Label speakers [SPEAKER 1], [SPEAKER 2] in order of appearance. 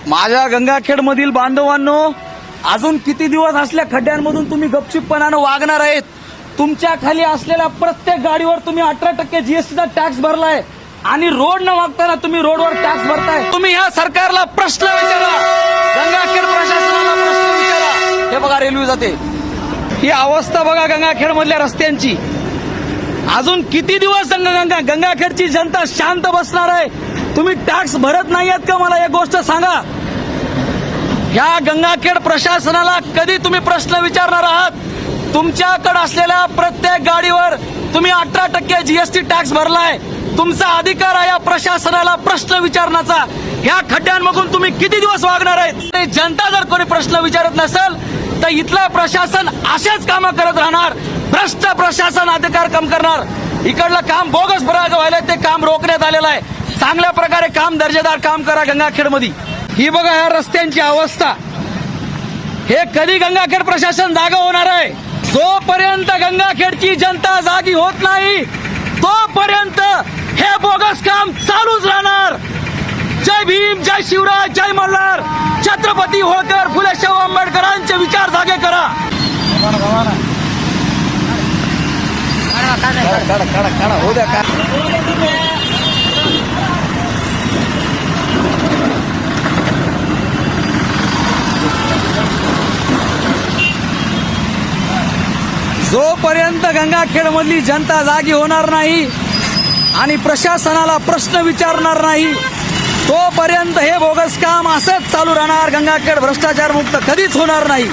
[SPEAKER 1] माझ्या गंगाखेड मधील बांधवांनो, अजून किती दिवस असल्या खड्ड्यांमधून तुम्ही गपचिपपणानं वागणार आहेत? तुमच्या खाली असलेल्या प्रत्येक गाडीवर तुम्ही 18% जीएसटीचा टॅक्स भरलाय आणि रोड न वागताना तुम्ही रोडवर टॅक्स भरताय. तुम्ही ह्या सरकारला प्रश्न विचारा, गंगाखेड प्रशासनाला प्रश्न विचारा. हे बघा, रेल्वे जाते. ही अवस्था बघा गंगाखेड मधल्या रस्त्यांची. अजून किती दिवस गंगाखेडची जनता शांत बसणार आहे? तुम्ही टॅक्स भरत नाही आहेत का? मला एक गोष्ट सांगा, ह्या गंगाखेड प्रशासनाला कधी तुम्ही प्रश्न विचारणार आहात? तुमच्याकडे असलेल्या प्रत्येक गाडीवर तुम्ही 18% जीएसटी टॅक्स भरलाय. तुमचा अधिकार आहे या प्रशासनाला प्रश्न विचारण्याचा. ह्या खड्ड्यांमधून तुम्ही किती दिवस वागणार आहेत? जनता जर कोणी प्रश्न विचारत नसेल तर इथलं प्रशासन असेच कामं करत राहणार. भ्रष्ट प्रशासन अधिकार कम करणार. इकडलं काम बोगस व्हायला ते काम रोखण्यात आलेलं आहे. चांगल्या प्रकारे काम, दर्जेदार काम करा गंगाखेडमध्ये. ही बघा ह्या रस्त्यांची अवस्था. हे कधी गंगाखेड प्रशासन जागा होणार आहे? जोपर्यंत गंगाखेडची जनता जागी होत नाही तोपर्यंत हे बोगस काम चालूच राहणार. जय भीम, जय शिवराय, जय मल्हार. छत्रपती होळकर, फुले शाहू आंबेडकरांचे विचार जागे करा. हो द्या का. जोपर्यंत गंगाखेड मधली जनता जागी होणार नाही आणि प्रशासनाला प्रश्न विचारणार नाही तोपर्यंत हे बोगस काम असंच चालू राहणार. गंगाखेड भ्रष्टाचार मुक्त कधीच होणार नाही.